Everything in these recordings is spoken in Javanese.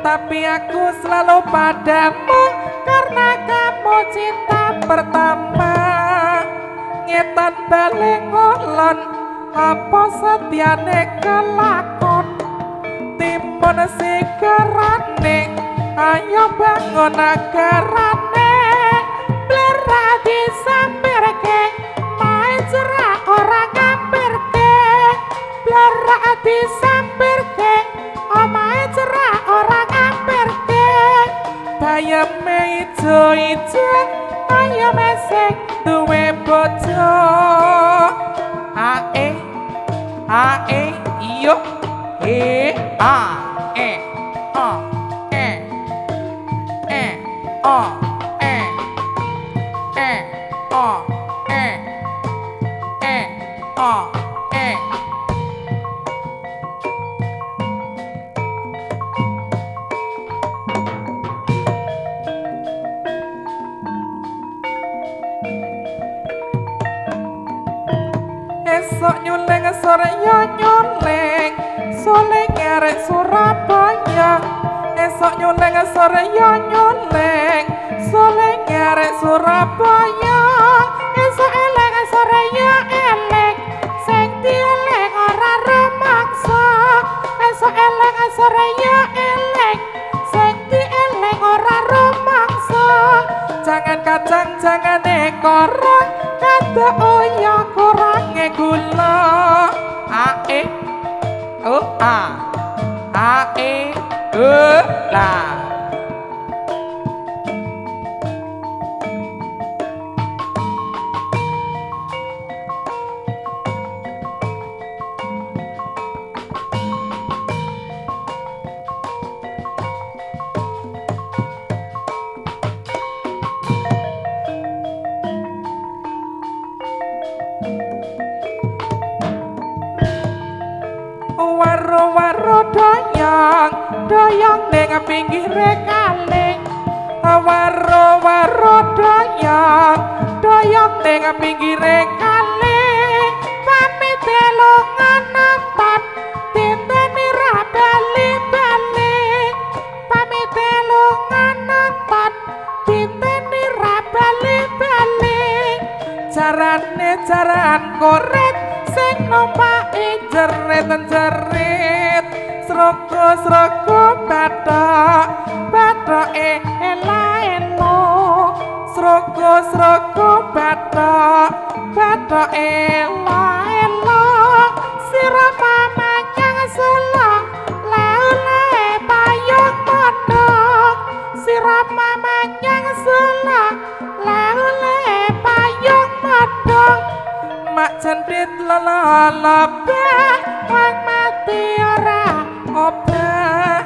tapi aku selalu padamu karena kamu cinta pertama. Ngetan balik ngolon apa setiane kelakon timun sigarane ayo bangun agarane blera disampirke mae cerak ora ngampirke blera disampirke omahe cerak ora ngampirke bayame ijo-ijo ayo mesek duwe bojo ae ae iyo a e o e e o e e o e e o e esok nyuling sore yo nyuling suling arek Surabaya esok nyuling sore yo nyuling suling arek Surabaya esok eleng sore yo eleng sing dieleng ora rumaksa esok eleng sore yo eleng sing dieleng ora rumaksa jangan kacang jangan korong kata oya kurange gula ae ae la waro-waro doyong doyong ning pinggire kali waro-waro doyong doyong ning pinggire kali pamit lungan nonton tinteni ra bali-bali pamit lungan nonton tinteni ra bali-bali jarane jaran koret sing numpaki jerit-jerit sroko-sroko bathok ela-elo sroko-sroko bathok ela-elo sirama manyang sula laule payung mondok sirama manyang sula laule payung mondok mak cendit lala-lala wong mati ora obah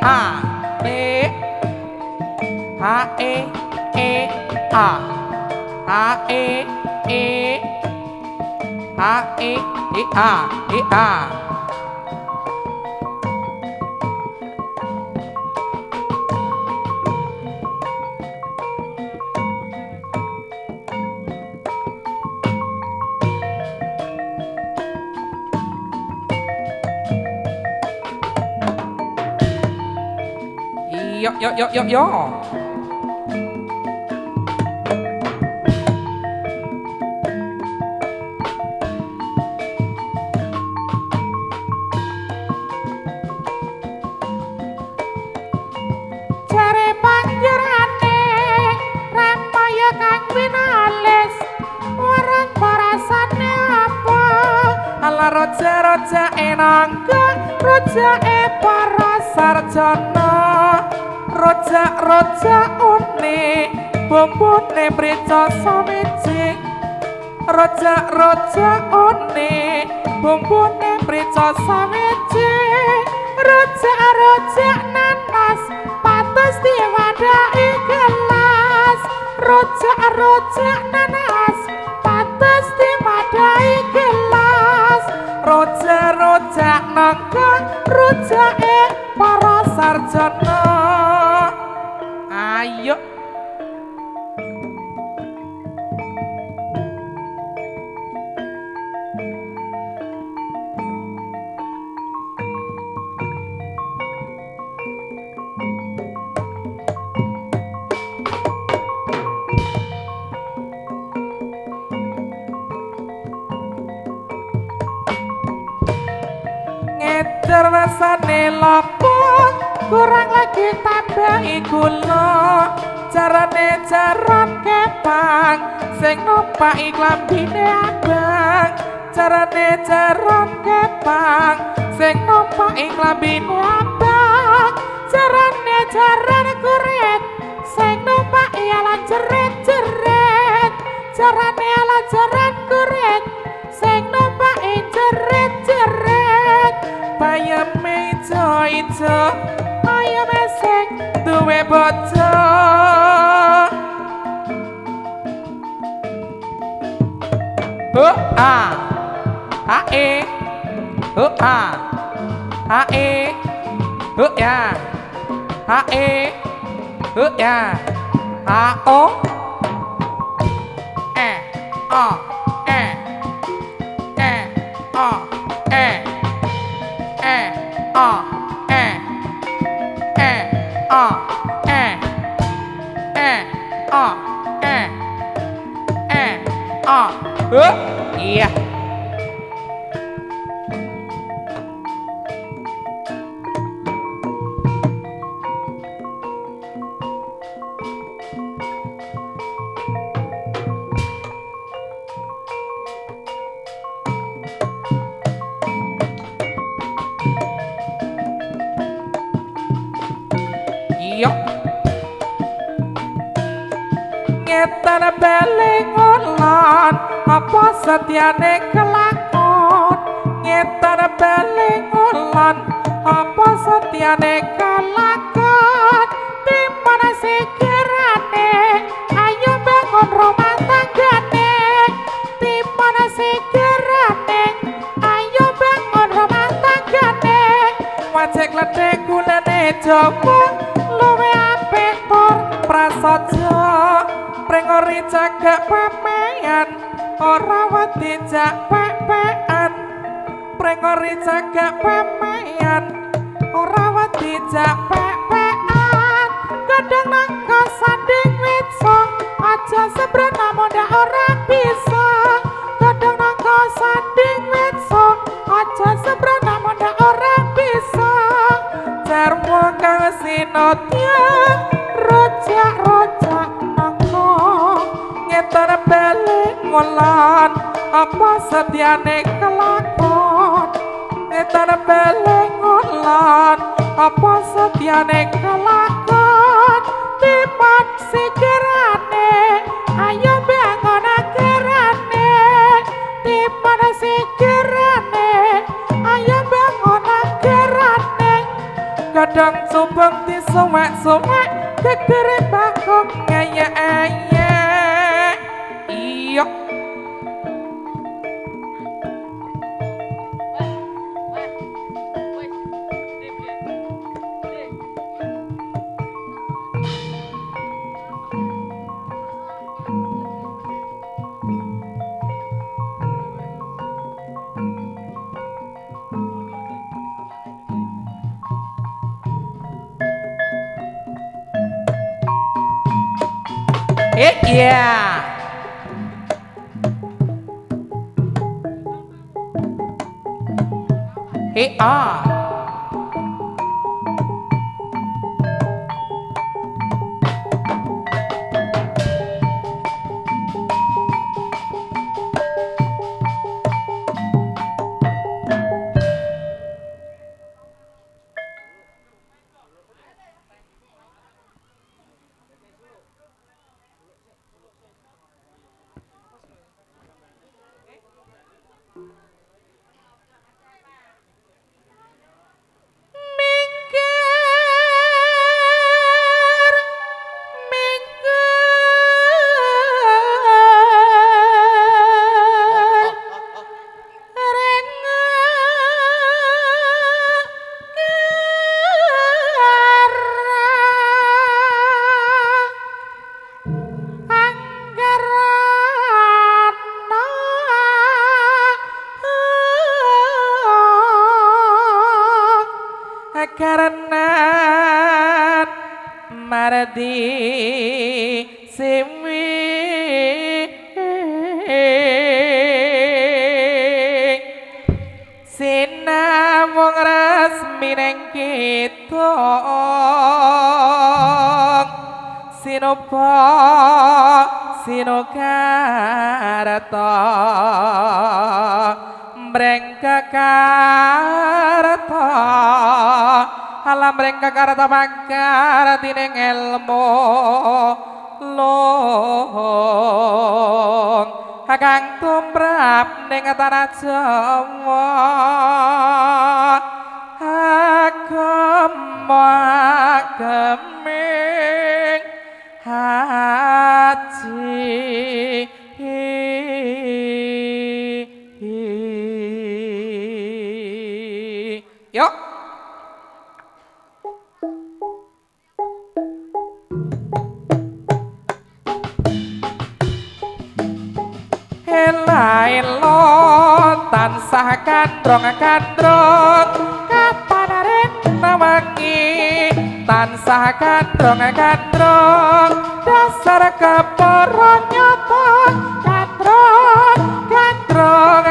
a e a e e a a e e a e e a e a yo jare panjerane ramaya kang winalis warang parasane apa ala roja-roja enangga roja para sarjana rojak-rojak une bumbune mrica sawiji rojak-rojak une bumbune mrica sawiji rojak-rojak nanas patus diwadhahi gelas rojak-rojak nanas patus diwadhahi gelas rojak-rojak nangka rojake para sarjana ayo ngeder rasane lopo kurang lagi tambahi gula carane jaran kepang sing numpaki klambine abang carane jaran kepang sing numpaki klambine abang carane jaran kurit sing numpaki ala jerit-jerit carane ala jaran kurit sing numpaki jerit-jerit bayame ijo-ijo ayame sing duwe bojo e ya ya o o iya iya ngetan beling ulan apa setiane kelakon ngetan beling ulan apa setiane kelakon dimana sikirane ayo bangun rumah tanggane dimana sikirane ayo bangun rumah tanggane wajek ledek gunane jowo luwe apik tur prasaja prengori cagak pamean ora wedi jak pepean prengori cagak pamean ora wedi jak pepean kadang nangka sanding witso aja sebrana monda ora bisa kadang nangka sanding witso aja sebrana monda ora bisa jarwo kang sinotya rojak-rojak ngetar beling ulan apa setiane kelakon ngetar beling ulan apa setiane kelakon timan sikirane ayo bangun akirane timan sikirane ayo bangun akirane kadang subeng disuwek-suwek gegere bakok ngaya-aya iya yeah. karena maradi simi sinamung resmi ning kita sinopa sinokarta mrengkekarta alam mrengkekarta pangkartining ilmu long kang tumrap ning tanah Jawa geming haji yuk ela tansah kandrong kapanaren nawangi tansah kandrong dasar kepara nyata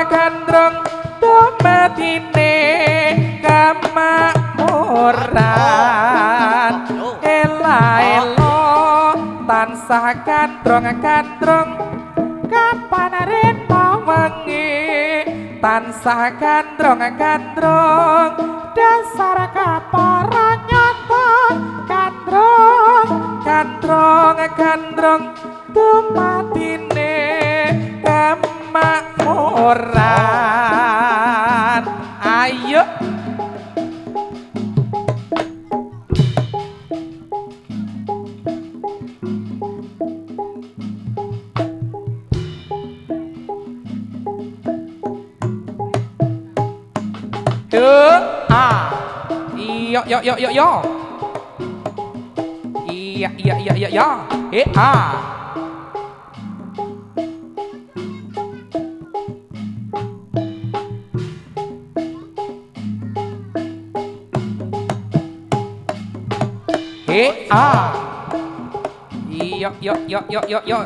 kandrong dumatine kamakmuran ela tansah kandrong kapanaren mawangi tansah kandrong dasar kapara nyata kandrong dumatine kamakmuran ayo yo iya yo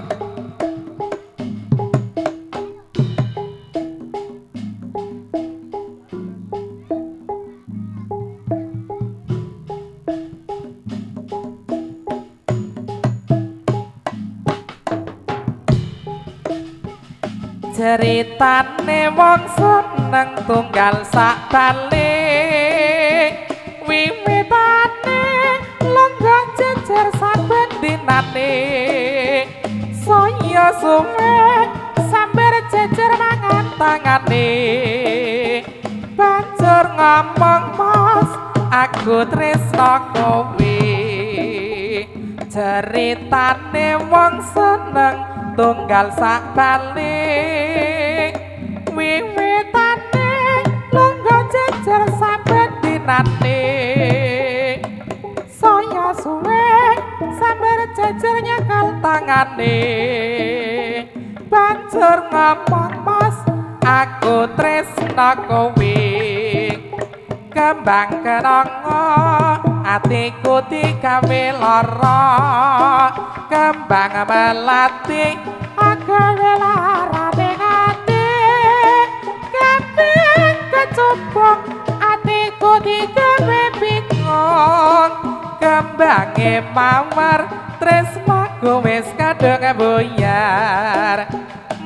ceritane wong seneng tunggal sak tali wiwitane lenggah jejer saben dinane saya suwe sambar jejer mangan tangane banjur ngomong mas aku tresno kowe ceritane wong seneng tunggal sak balik wiwitane lenggah jejer saben dinane saya suwe sambar jejer nyekel tangane banjur ngomong mas aku tresno kowe kembang kenanga atiku digawe lara kembang melati agawe lara ning ati kembang kecubung atiku digawe bingung kembange mawar tresnaku wis kadung buyar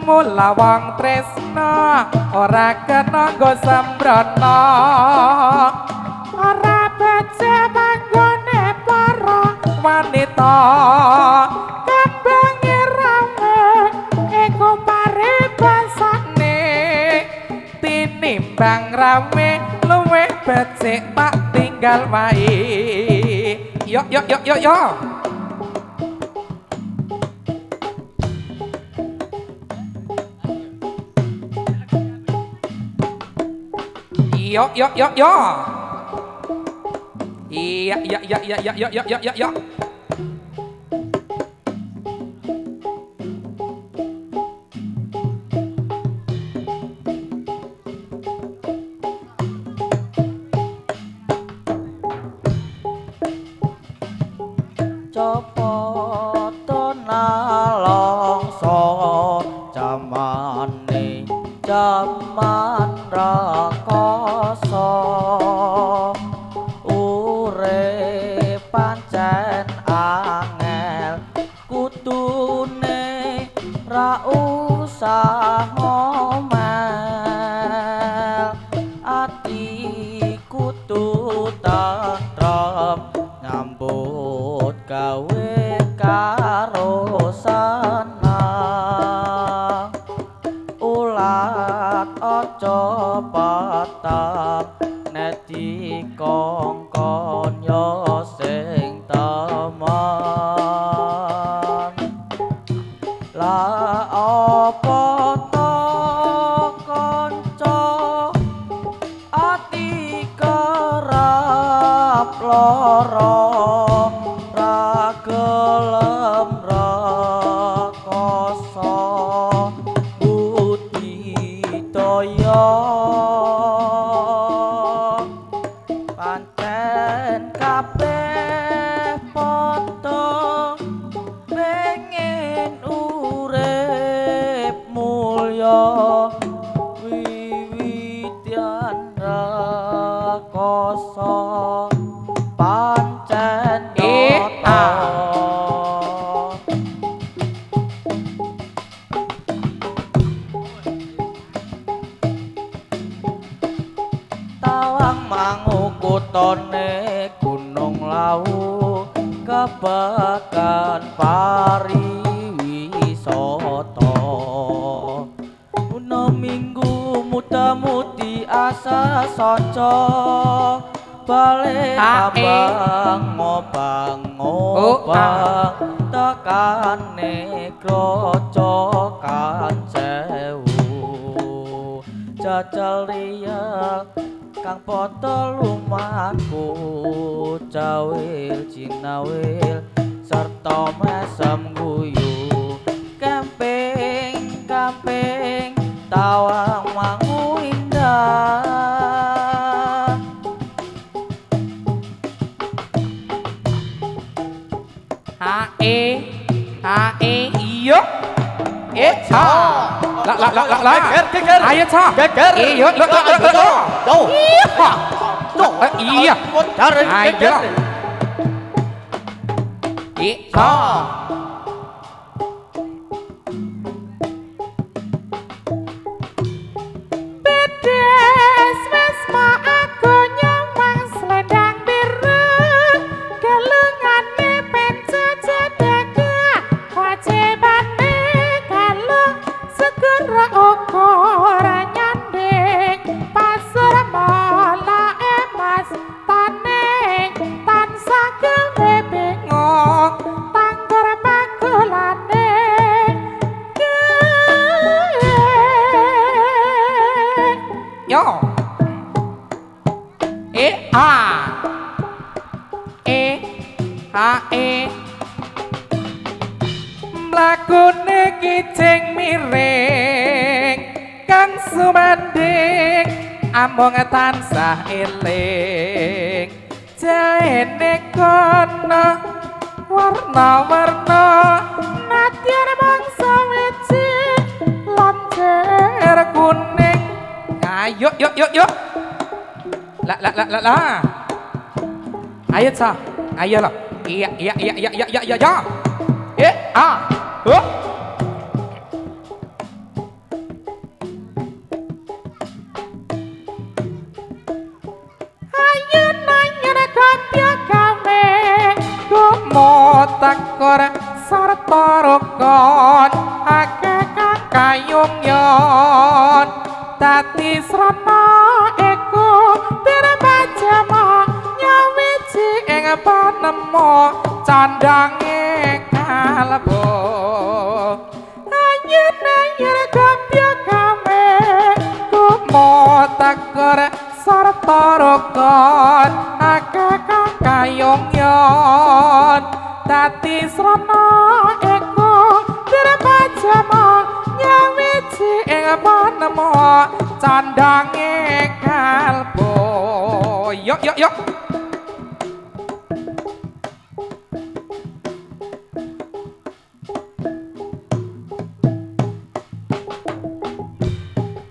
mula wong tresna ora kena nggo sembrono ora becik manggone para wanita kembange rame iku paribasane tinimbang rame luwih becik tak tinggal wae yo iya Copoto nalongso jamane jaman raka asa urip pancen angel kutune ra usah ngomel ati kudu tentrem nyambut gawe karo seneng ulat aja patah neti kongkon yo sing temen la apa to kanca ati kerap lara ra gelem rekoso budidaya pancen kabeh padha pengen urip mulya wiwitan rekoso pancen nyata tawang mangu kutone gunung lawu kebakan pariwisata una minggu muda-mudi asa sanca balik abang ngobang tekane krocokan sewu jajal riya kang padha lumaku cawil cinawil sarta mesem guyu camping tawang mangu indah iyo ha la ayo cha iyo lo iya ayo Pedes wis mak aku nyamang selendang biru gelungane pencejedega wajibane kalau segera ora nyanding pasar mala emas taneng tansah gawe bengok tangger bakulane yo mlakune kijing miring kang sumanding amung tansah eling jaene kono warna-warna nadyan bangsa wiji loncer kuning ayo yuk la ayo sa ayo lah iya ayun kapya gawe takor sarta rukun akeh kang kayung yon dadi srana iku dirabajama nyawiji ing panemu candange kalbu ayun kapya gawe takor sarta rukun akeh kang kayung yon dadi srana iku dirabajama nyawiji ing panemu candange kalbu yuk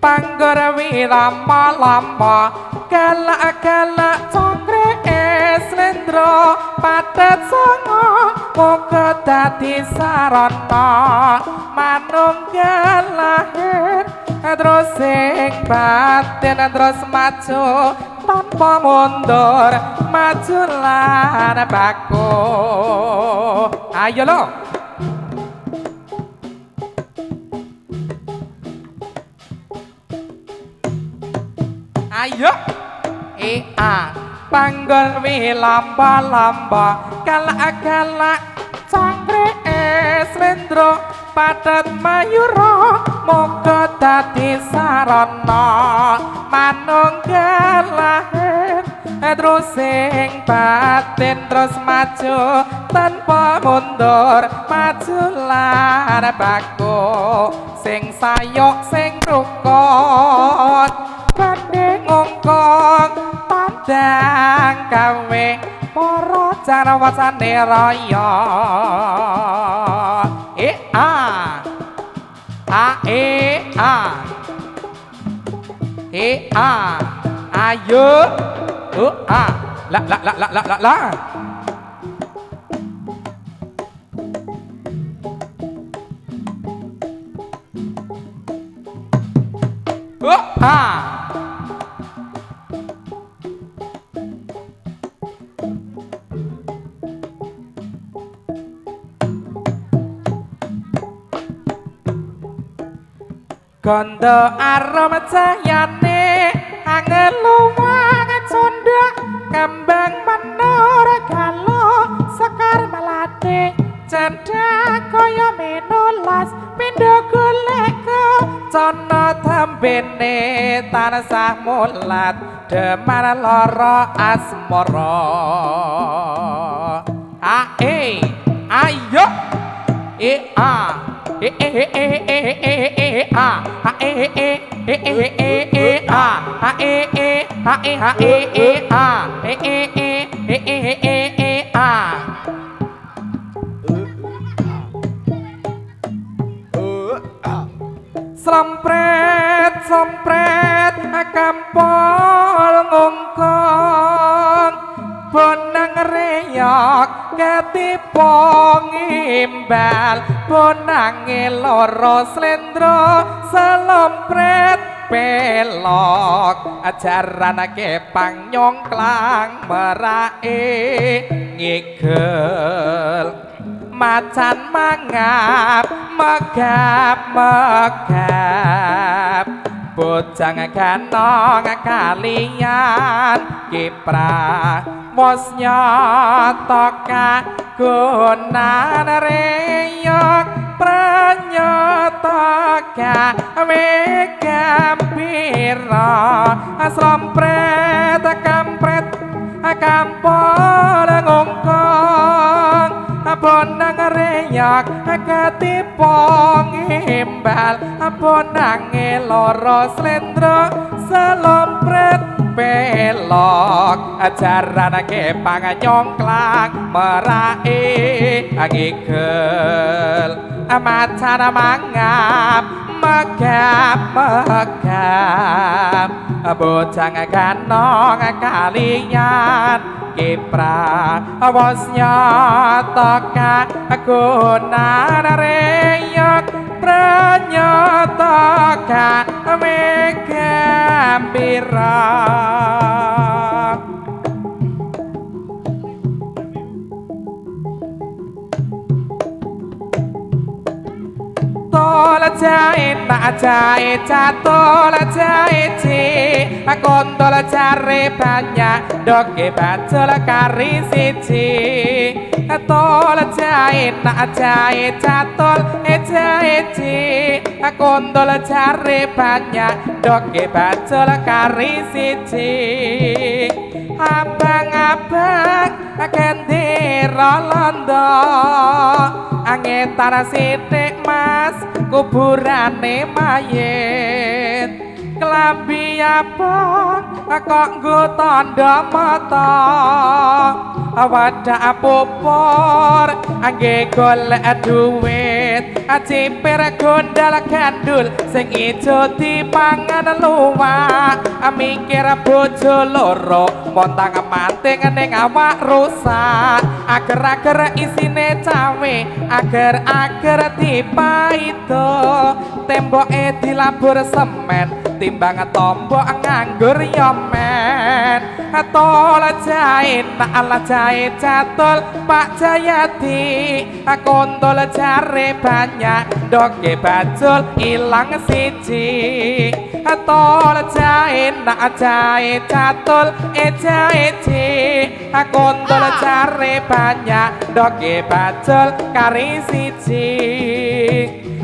panggara lama-lama galak-galak cangkrek slendra padet songo muga dadi sarana manunggal lahir terus sing batin terus maju tanpa mundur maju lan baku ayo lo ayo panggon wi lamba-lamba galak-galak cangkrek slendra padet mayura muga dadi sarana manunggal lahir terus sing batin terus maju tanpa mundur maju lan baku sing sayok sing rukun banding ngongkong tandang gawe para jarawasane raya ayo la Gondo arom cahyane angel luwang condok kembang menur galo sekar melati cendak kaya menolas pindho golek cana tambene tansah mulat demar lara asmara ayo Sompret kampol ngongkong bonang reyok ketipo ngimbal bonange loro slendro selompret pelok ajaran kepang nyongklang merae ngigel macan mangap megap bojang ganong kalian kiprah mosnya toka gunan reyok pranyata megambira sompret kampret kampol ngongkong bonang reyok ketipo ngimbal bonange loro slendro selompret pelok ajaran kepang nyongklang merae ngigel macan mangap megap bojang ganong kalian kiprah wasnya toka gunan reyok pranyata megambira tola jae nak jae tola jae kontol jare banyak doge bacol kari siji tola jae nak jae catol jae kontol jare banyak doge bacol kari siji abang-abang gendera londo angetar sithik mas kuburane mayit klambi abang kok nggo tandha mata wadah pupur angge golek duit Ciper gondal gandul sing ijo dipangan luwak mikir bojo loro montang manting ning awak rusak ager-ager isine cawe ager-ager dipaito temboke dilabur semen timbang tombok nganggur yomen tol jahe ala jahe catul Pak Jayadi kontol jare banyak doge bajul ilang siji tol jahe jahe catul jahe ji kontol jare banyak doge bajul kari siji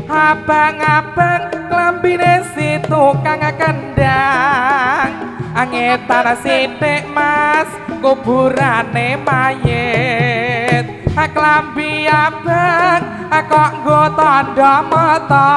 abang-abang klambine si tukang kendang angetan sithik mas kuburane mayit klambi abang kok nggo tandha mata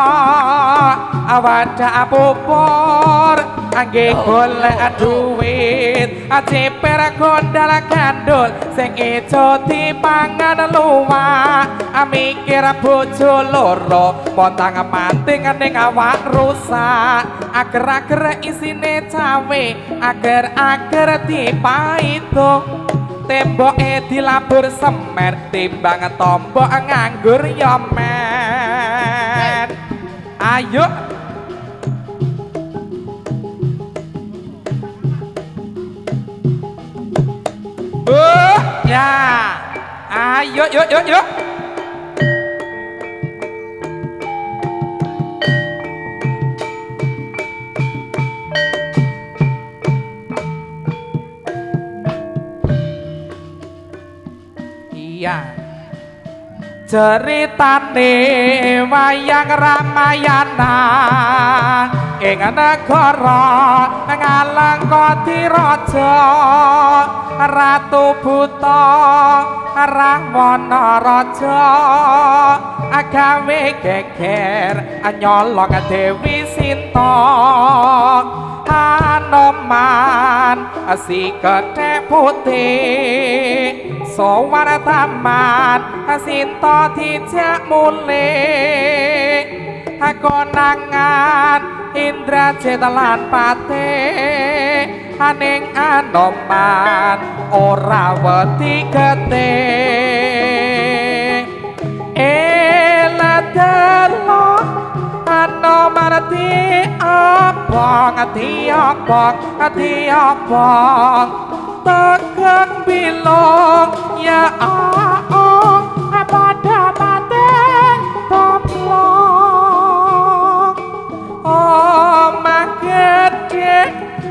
wadah pupur angge golek duit ciper gondal gandul sing ijo dipangan luwak mikir bojo loro montang manting ning awak rusak ager-ager isine cawe ager-ager dipaito temboke dilabur semen timbang tombok nganggur yomen ayo ya ayo yuk yuk yuk iya ceritane wayang Ramayana ing negara Ngalengkoti raja Ratu Buta Rahwana raja agawe geger nyolong Dewi Sinta Hanoman si kethek putih sowan taman Sinta dijak mulih konangan Indrajit lan Patih aning Anoman ora wedi getih eladelo Anoman diobong tegang bilong ya pada bateng toplong omah gedhe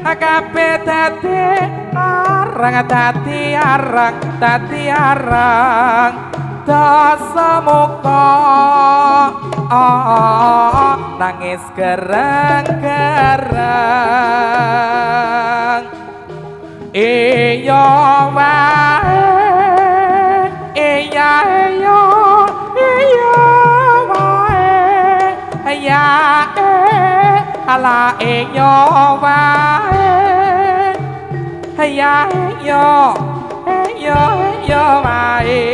kabeh dadi arang dasa muka nangis gerang-gerang iya wae iya wae ya ala iya wae ya wae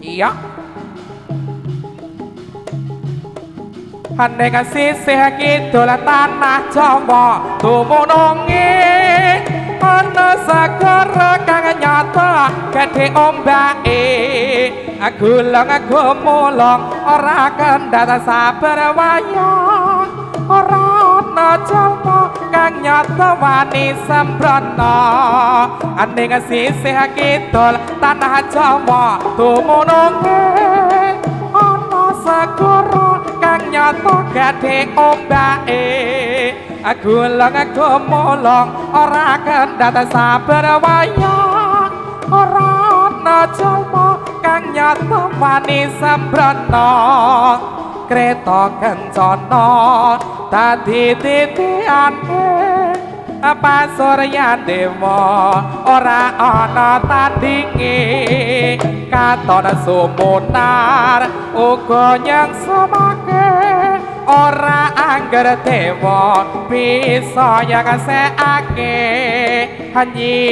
iya Ning sisih kidul tanah Jawa dumununge ana segara kang nyata gedhe ombake gulung gumulung ora kendhat sabar wayah ora ana jalma kang nyata wani sembrana ning sisih kidul tanah Jawa dumununge ana segara kang nyata gedhe ombake gulung gumulung ora kendhat sabar wayah ora ana jalma kang nyata wani sembrana kreta kencana dadi titiane pasuryan dewa ora ana tandinge katon sumunar uga nyang semake ora angger dewa bisa nyeksekake hanyi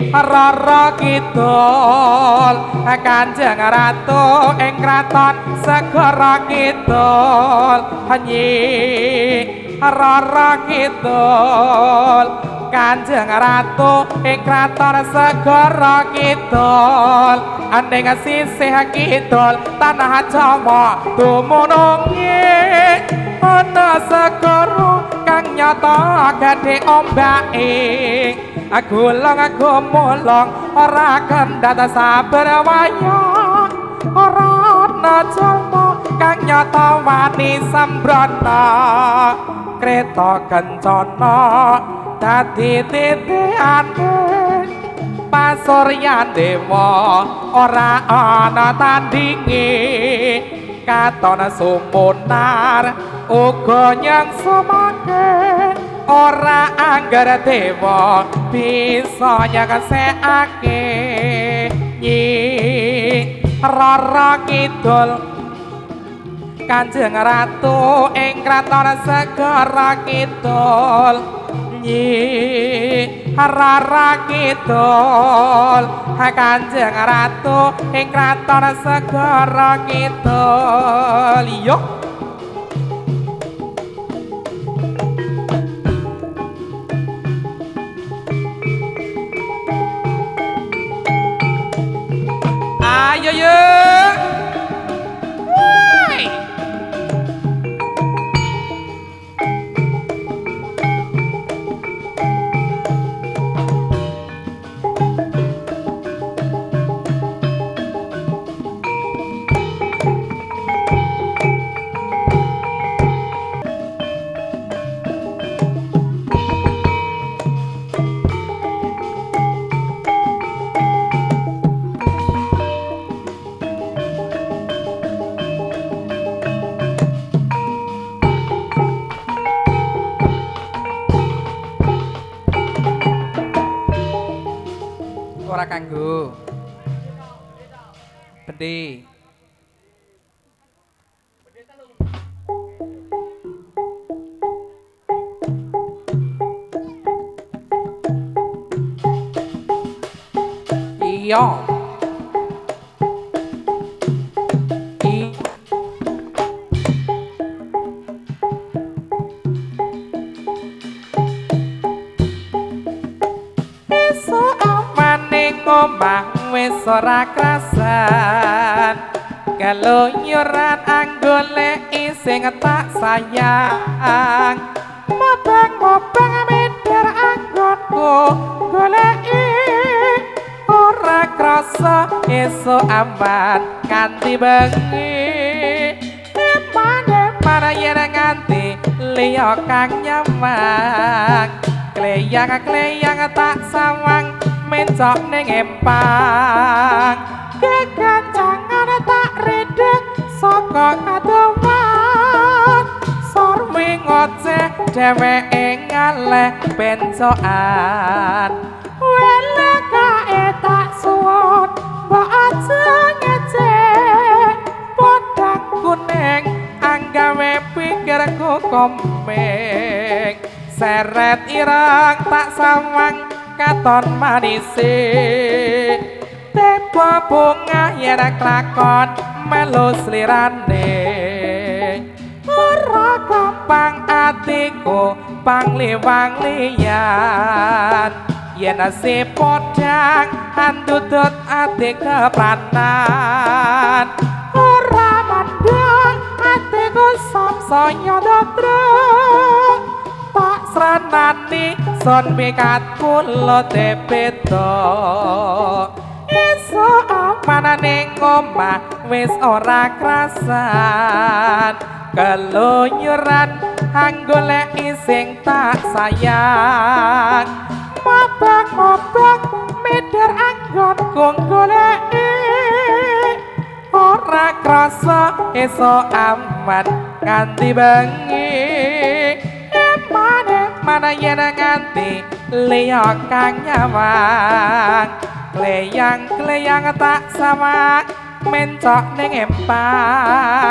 rara kidul Kanjeng Ratu ing kraton segara kidul hanyi rara kidul Kanjeng Ratu ing kraton segara kidul andeng sisih kidul tanah Jawa dumunung ana segara kang nyata gedhe ombake agulung agumulung ora kendhat sabar wayah ora ana jalma kang nyata wani sambrana kreta kencana dadi titiane pasuryan dewa ora ana tandinge katon sumunar uga nyang sumake ora angger dewa bisa nyeksekake nyi rara kidul Kanjeng Ratu ing kraton segara kidul nyi rara kidul Kanjeng Ratu ing kraton segara kidul yo ayo yo ora kanggo bedhe iya omah wis ora krasan keluyuran anggoleki sing tak sayang mobang-mobang medhar anggonku goleki ora krasa esuk aman kanthi bengi mana yen nganti liya kang nyamang kleyang-kleyang tak sawang mencok ning empang kekancangan tak redek saka kadowan sarwi ngoceh dheweke ngaleh bencokan wele kae tak suwon mbok aja ngecek podang kuning anggawe pikirku komeng seret irang tak sawang katon manise tepo bunga yen klakon melu slirane ora gampang atiku pangliwang liyan yen asih podang andudut ati kepranan ora mandang atiku samsaya dotrek tak sranani son mikat kula tepeta iso aman ning omah wis ora krasan keluyuran anggoleki sing tak sayang mobang-mobang medhar anggonku goleki ora krasa esuk aman nganti bengi mana yen nganti liya kang nyawang kleyang-kleyang tak sawang mencok ning empang